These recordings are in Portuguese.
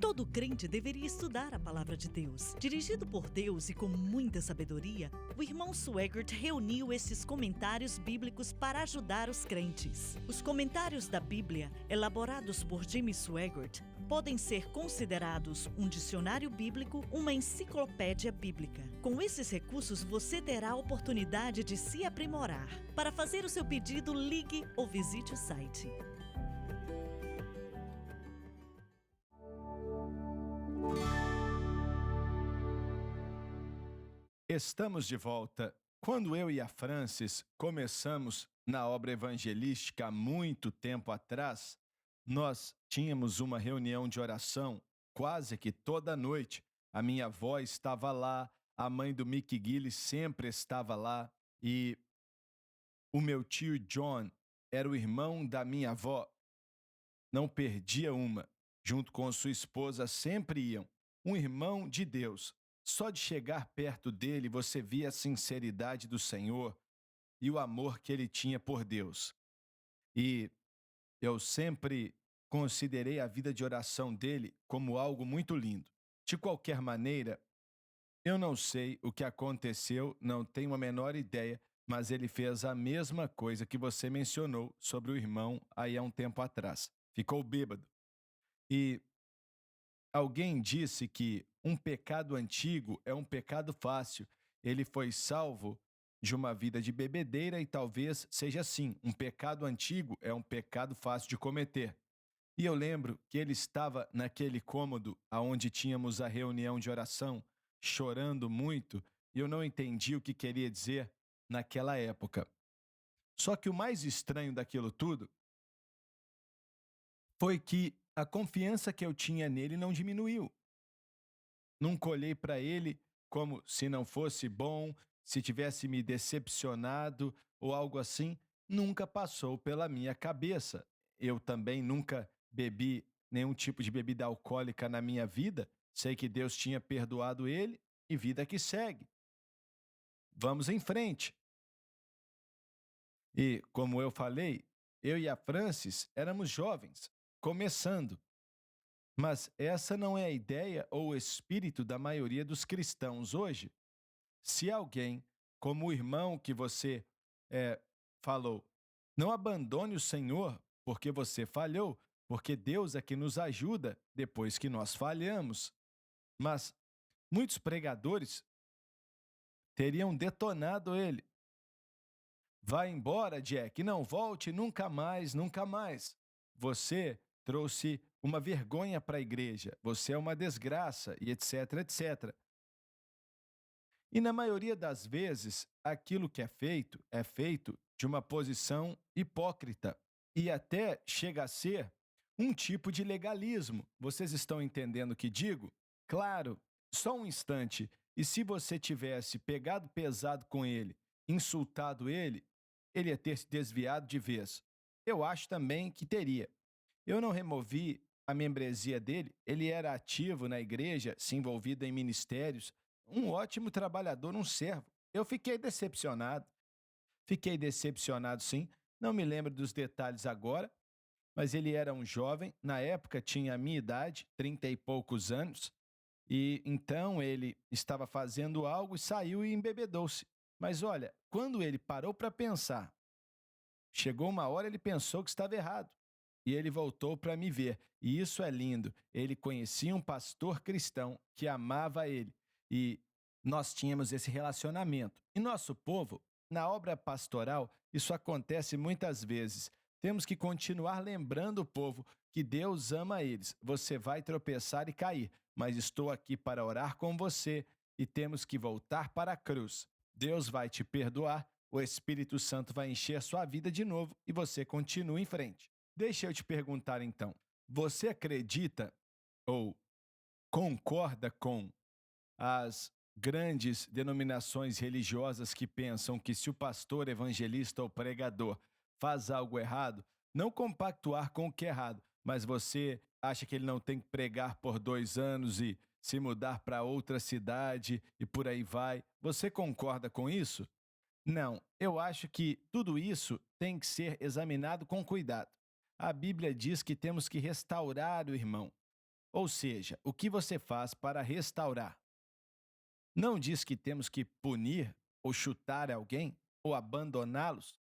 Todo crente deveria estudar a palavra de Deus. Dirigido por Deus e com muita sabedoria, o irmão Swaggart reuniu esses comentários bíblicos para ajudar os crentes. Os comentários da Bíblia, elaborados por Jimmy Swaggart, podem ser considerados um dicionário bíblico, uma enciclopédia bíblica. Com esses recursos, você terá a oportunidade de se aprimorar. Para fazer o seu pedido, ligue ou visite o site. Estamos de volta. Quando eu e a Francis começamos na obra evangelística há muito tempo atrás, nós tínhamos uma reunião de oração quase que toda noite. A minha avó estava lá, a mãe do Mickey Gillis sempre estava lá e o meu tio John era o irmão da minha avó. Não perdia uma. Junto com sua esposa sempre iam. Um irmão de Deus. Só de chegar perto dele você via a sinceridade do Senhor e o amor que ele tinha por Deus. E eu sempre considerei a vida de oração dele como algo muito lindo. De qualquer maneira, eu não sei o que aconteceu, não tenho a menor ideia, mas ele fez a mesma coisa que você mencionou sobre o irmão aí há um tempo atrás. Ficou bêbado. E alguém disse que um pecado antigo é um pecado fácil. Ele foi salvo de uma vida de bebedeira e talvez seja assim. Um pecado antigo é um pecado fácil de cometer. E eu lembro que ele estava naquele cômodo aonde tínhamos a reunião de oração, chorando muito, e eu não entendi o que queria dizer naquela época. Só que o mais estranho daquilo tudo foi que a confiança que eu tinha nele não diminuiu. Nunca olhei para ele como se não fosse bom, se tivesse me decepcionado ou algo assim. Nunca passou pela minha cabeça. Eu também nunca bebi nenhum tipo de bebida alcoólica na minha vida. Sei que Deus tinha perdoado ele e vida que segue. Vamos em frente. E, como eu falei, eu e a Francis éramos jovens, começando. Mas essa não é a ideia ou o espírito da maioria dos cristãos hoje. Se alguém, como o irmão que você falou, não abandone o Senhor porque você falhou, porque Deus é que nos ajuda depois que nós falhamos. Mas muitos pregadores teriam detonado ele. Vá embora, Jack, não volte nunca mais, nunca mais. Você trouxe uma vergonha para a igreja, você é uma desgraça, e etc, etc. E na maioria das vezes, aquilo que é feito de uma posição hipócrita e até chega a ser um tipo de legalismo. Vocês estão entendendo o que digo? Claro, só um instante. E se você tivesse pegado pesado com ele, insultado ele, ele ia ter se desviado de vez. Eu acho também que teria. Eu não removi a membresia dele, ele era ativo na igreja, se envolvido em ministérios, um ótimo trabalhador, um servo. Eu fiquei decepcionado sim, não me lembro dos detalhes agora, mas ele era um jovem, na época tinha a minha idade, 30 e poucos anos, e então ele estava fazendo algo e saiu e embebedou-se. Mas olha, quando ele parou para pensar, chegou uma hora ele pensou que estava errado. E ele voltou para me ver. E isso é lindo. Ele conhecia um pastor cristão que amava ele. E nós tínhamos esse relacionamento. E nosso povo, na obra pastoral, isso acontece muitas vezes. Temos que continuar lembrando o povo que Deus ama eles. Você vai tropeçar e cair, mas estou aqui para orar com você e temos que voltar para a cruz. Deus vai te perdoar, o Espírito Santo vai encher sua vida de novo e você continua em frente. Deixa eu te perguntar então, você acredita ou concorda com as grandes denominações religiosas que pensam que se o pastor, evangelista ou pregador faz algo errado, não compactuar com o que é errado, mas você acha que ele não tem que pregar por 2 anos e se mudar para outra cidade e por aí vai? Você concorda com isso? Não, eu acho que tudo isso tem que ser examinado com cuidado. A Bíblia diz que temos que restaurar o irmão. Ou seja, o que você faz para restaurar? Não diz que temos que punir ou chutar alguém, ou abandoná-los,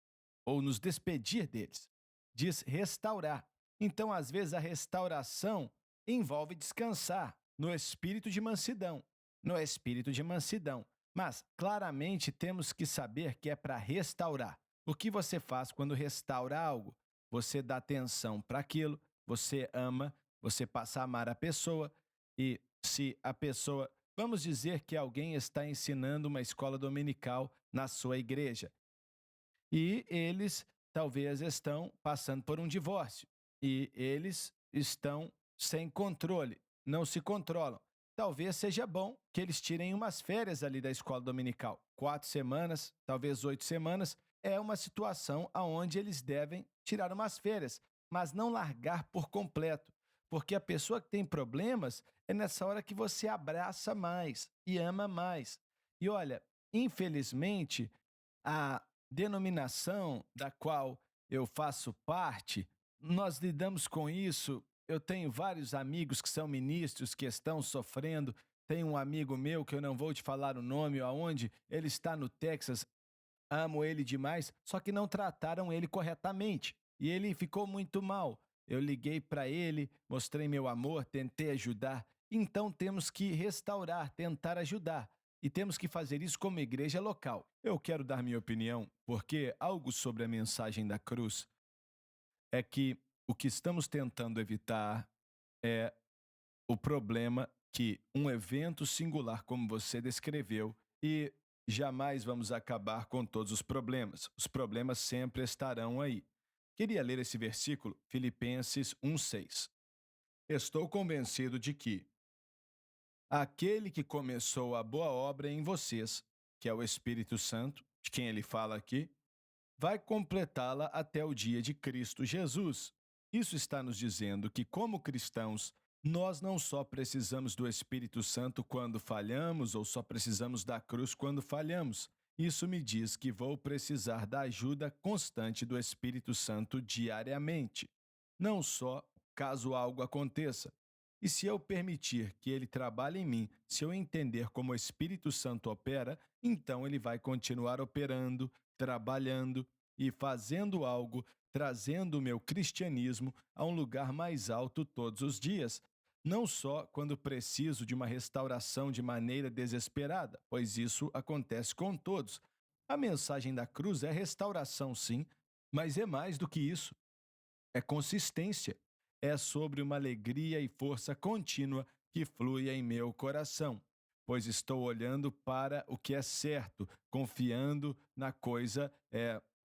ou nos despedir deles. Diz restaurar. Então, às vezes, a restauração envolve descansar no espírito de mansidão. No espírito de mansidão. Mas, claramente, temos que saber que é para restaurar. O que você faz quando restaura algo? Você dá atenção para aquilo, você ama, você passa a amar a pessoa, e se a pessoa. Vamos dizer que alguém está ensinando uma escola dominical na sua igreja e eles talvez estão passando por um divórcio e eles estão sem controle, não se controlam. Talvez seja bom que eles tirem umas férias ali da escola dominical. 4 semanas, talvez 8 semanas, é uma situação onde eles devem tirar umas férias, mas não largar por completo. Porque a pessoa que tem problemas é nessa hora que você abraça mais e ama mais. E olha, infelizmente, a denominação da qual eu faço parte, nós lidamos com isso. Eu tenho vários amigos que são ministros que estão sofrendo. Tem um amigo meu que eu não vou te falar o nome, aonde ele está no Texas. Amo ele demais, só que não trataram ele corretamente. E ele ficou muito mal. Eu liguei para ele, mostrei meu amor, tentei ajudar. Então temos que restaurar, tentar ajudar. E temos que fazer isso como igreja local. Eu quero dar minha opinião, porque algo sobre a mensagem da cruz é que o que estamos tentando evitar é o problema que um evento singular como você descreveu e jamais vamos acabar com todos os problemas. Os problemas sempre estarão aí. Queria ler esse versículo, Filipenses 1:6. Estou convencido de que aquele que começou a boa obra em vocês, que é o Espírito Santo, de quem ele fala aqui, vai completá-la até o dia de Cristo Jesus. Isso está nos dizendo que, como cristãos, nós não só precisamos do Espírito Santo quando falhamos ou só precisamos da cruz quando falhamos. Isso me diz que vou precisar da ajuda constante do Espírito Santo diariamente. Não só caso algo aconteça. E se eu permitir que ele trabalhe em mim, se eu entender como o Espírito Santo opera, então ele vai continuar operando, trabalhando e fazendo algo, trazendo o meu cristianismo a um lugar mais alto todos os dias. Não só quando preciso de uma restauração de maneira desesperada, pois isso acontece com todos. A mensagem da cruz é restauração, sim, mas é mais do que isso. É consistência. É sobre uma alegria e força contínua que flui em meu coração, pois estou olhando para o que é certo, confiando na coisa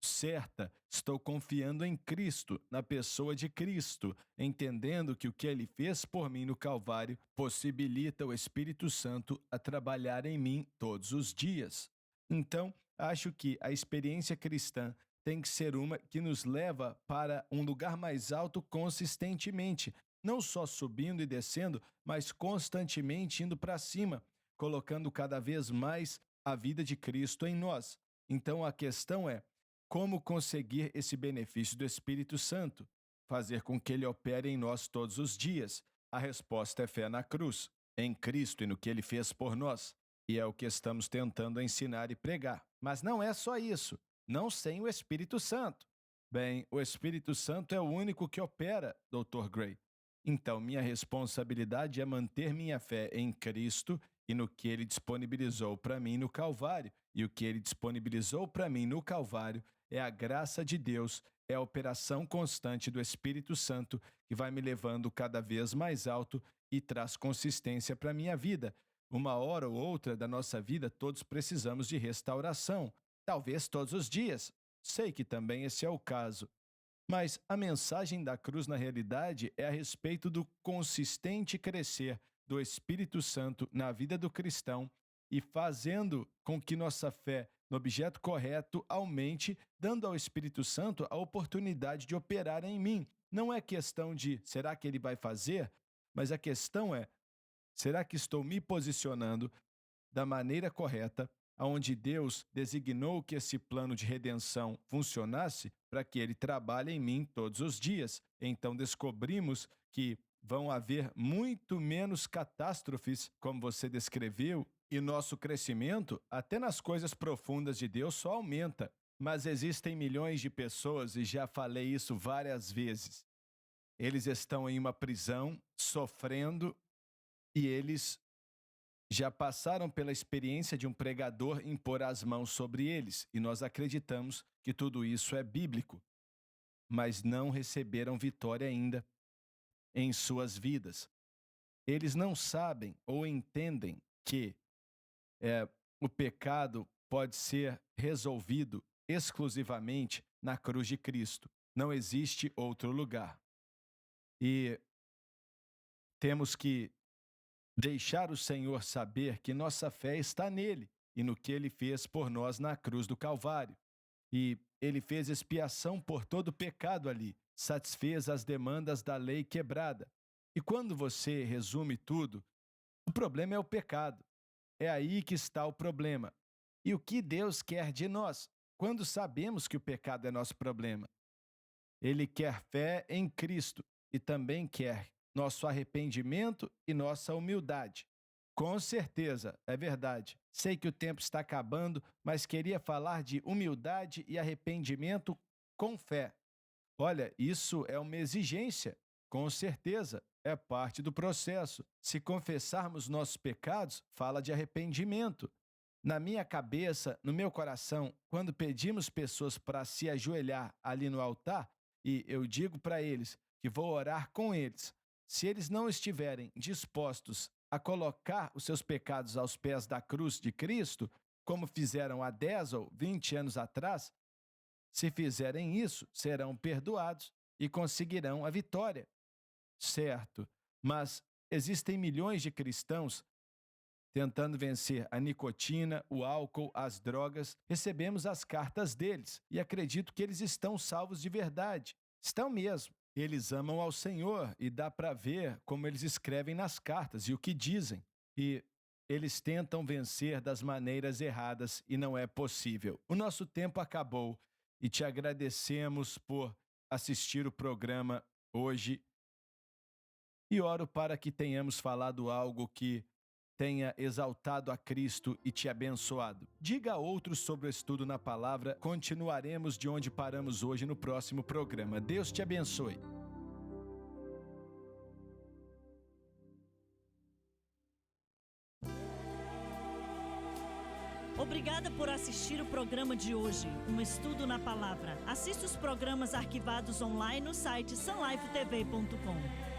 certa. Estou confiando em Cristo, na pessoa de Cristo, entendendo que o que ele fez por mim no Calvário possibilita o Espírito Santo a trabalhar em mim todos os dias. Então, acho que a experiência cristã tem que ser uma que nos leva para um lugar mais alto consistentemente, não só subindo e descendo, mas constantemente indo para cima, colocando cada vez mais a vida de Cristo em nós. Então a questão é: como conseguir esse benefício do Espírito Santo? Fazer com que ele opere em nós todos os dias. A resposta é fé na cruz, em Cristo e no que ele fez por nós. E é o que estamos tentando ensinar e pregar. Mas não é só isso. Não sem o Espírito Santo. Bem, o Espírito Santo é o único que opera, Dr. Gray. Então, minha responsabilidade é manter minha fé em Cristo e no que ele disponibilizou para mim no Calvário. E o que ele disponibilizou para mim no Calvário é a graça de Deus, é a operação constante do Espírito Santo que vai me levando cada vez mais alto e traz consistência para a minha vida. Uma hora ou outra da nossa vida, todos precisamos de restauração. Talvez todos os dias. Sei que também esse é o caso. Mas a mensagem da cruz, na realidade, é a respeito do consistente crescer do Espírito Santo na vida do cristão e fazendo com que nossa fé no objeto correto aumente, dando ao Espírito Santo a oportunidade de operar em mim. Não é questão de será que ele vai fazer, mas a questão é: será que estou me posicionando da maneira correta, aonde Deus designou que esse plano de redenção funcionasse para que ele trabalhe em mim todos os dias? Então descobrimos que vão haver muito menos catástrofes, como você descreveu, e nosso crescimento, até nas coisas profundas de Deus, só aumenta. Mas existem milhões de pessoas, e já falei isso várias vezes. Eles estão em uma prisão, sofrendo, e eles já passaram pela experiência de um pregador impor as mãos sobre eles, e nós acreditamos que tudo isso é bíblico, mas não receberam vitória ainda em suas vidas. Eles não sabem ou entendem que o pecado pode ser resolvido exclusivamente na cruz de Cristo. Não existe outro lugar. E temos que deixar o Senhor saber que nossa fé está nele e no que ele fez por nós na cruz do Calvário. E ele fez expiação por todo o pecado ali, satisfez as demandas da lei quebrada. E quando você resume tudo, o problema é o pecado. É aí que está o problema. E o que Deus quer de nós, quando sabemos que o pecado é nosso problema? Ele quer fé em Cristo e também quer nosso arrependimento e nossa humildade. Com certeza, é verdade. Sei que o tempo está acabando, mas queria falar de humildade e arrependimento com fé. Olha, isso é uma exigência. Com certeza, é parte do processo. Se confessarmos nossos pecados, fala de arrependimento. Na minha cabeça, no meu coração, quando pedimos pessoas para se ajoelhar ali no altar, e eu digo para eles que vou orar com eles, se eles não estiverem dispostos a colocar os seus pecados aos pés da cruz de Cristo, como fizeram há 10 ou 20 anos atrás, se fizerem isso, serão perdoados e conseguirão a vitória. Certo, mas existem milhões de cristãos tentando vencer a nicotina, o álcool, as drogas. Recebemos as cartas deles e acredito que eles estão salvos de verdade. Estão mesmo. Eles amam ao Senhor e dá para ver como eles escrevem nas cartas e o que dizem. E eles tentam vencer das maneiras erradas e não é possível. O nosso tempo acabou e te agradecemos por assistir o programa hoje. E oro para que tenhamos falado algo que tenha exaltado a Cristo e te abençoado. Diga a outros sobre o estudo na palavra. Continuaremos de onde paramos hoje no próximo programa. Deus te abençoe. Obrigada por assistir o programa de hoje, um estudo na palavra. Assista os programas arquivados online no site sunlifetv.com.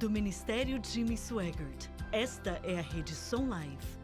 Do Ministério Jimmy Swaggart. Esta é a Rede Sun Life.